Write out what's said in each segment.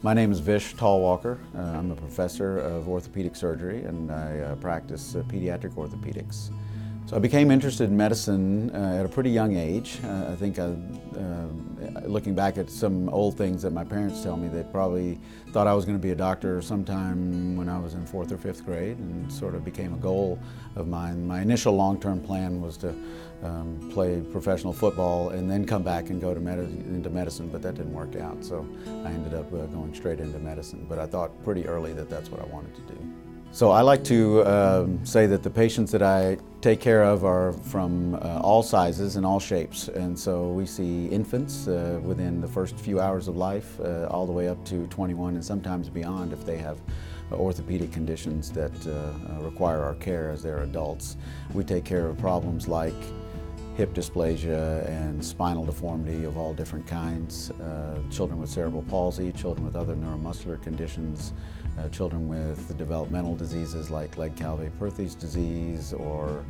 My name is Vish Talwalkar. I'm a professor of orthopedic surgery and I practice pediatric orthopedics. So I became interested in medicine at a pretty young age. I think looking back at some old things that my parents tell me, they probably thought I was going to be a doctor sometime when I was in 4th or 5th grade, and sort of became a goal of mine. My initial long-term plan was to play professional football and then come back and go into medicine, but that didn't work out. So I ended up going straight into medicine, but I thought pretty early that that's what I wanted to do. So I like to say that the patients that I take care of are from all sizes and all shapes. And so we see infants within the first few hours of life, all the way up to 21 and sometimes beyond if they have orthopedic conditions that require our care as they're adults. We take care of problems like hip dysplasia and spinal deformity of all different kinds, children with cerebral palsy, children with other neuromuscular conditions, children with developmental diseases like Legg-Calvé-Perthes disease or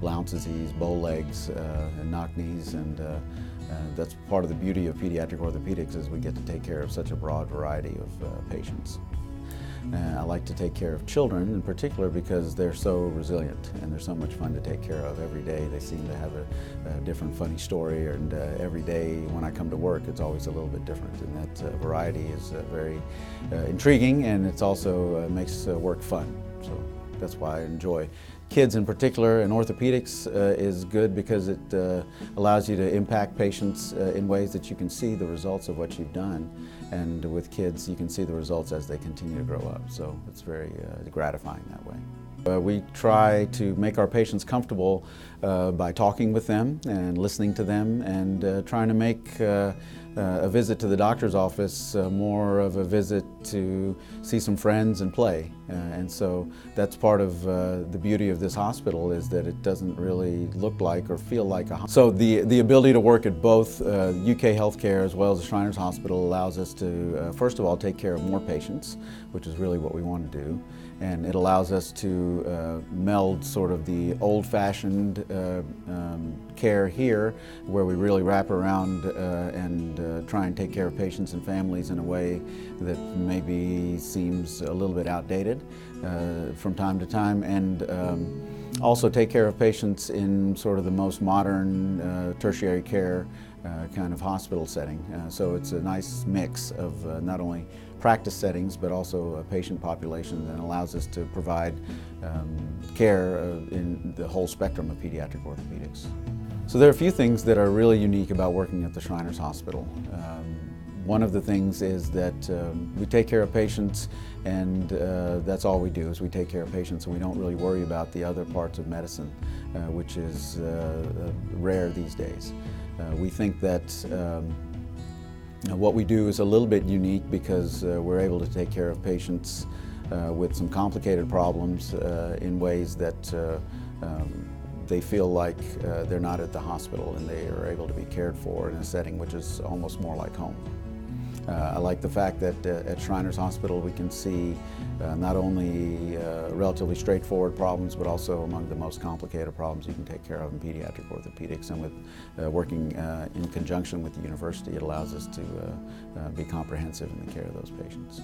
Blount's disease, bow legs and knock knees, and that's part of the beauty of pediatric orthopedics is we get to take care of such a broad variety of patients. I like to take care of children in particular because they're so resilient and they're so much fun to take care of. Every day they seem to have a different funny story, and every day when I come to work it's always a little bit different, and that variety is very intriguing, and it's also makes work fun. So that's why I enjoy. Kids in particular, and orthopedics is good because it allows you to impact patients in ways that you can see the results of what you've done. And with kids, you can see the results as they continue to grow up. So it's very gratifying that way. We try to make our patients comfortable by talking with them and listening to them, and trying to make a visit to the doctor's office more of a visit to see some friends and play. And so that's part of the beauty of this hospital, is that it doesn't really look like or feel like a hospital. So the ability to work at both UK Healthcare as well as the Shriners Hospital allows us to, first of all, take care of more patients, which is really what we want to do. And it allows us to meld sort of the old-fashioned care here, where we really wrap around and try and take care of patients and families in a way that maybe seems a little bit outdated from time to time, and also take care of patients in sort of the most modern tertiary care kind of hospital setting. So it's a nice mix of not only practice settings but also a patient population that allows us to provide care in the whole spectrum of pediatric orthopedics. So there are a few things that are really unique about working at the Shriners Hospital. One of the things is that we take care of patients, and that's all we do, is we take care of patients, and we don't really worry about the other parts of medicine, which is rare these days. We think that what we do is a little bit unique because we're able to take care of patients with some complicated problems in ways that they feel like they're not at the hospital, and they are able to be cared for in a setting which is almost more like home. I like the fact that at Shriners Hospital we can see not only relatively straightforward problems, but also among the most complicated problems you can take care of in pediatric orthopedics. And with working in conjunction with the university, it allows us to be comprehensive in the care of those patients.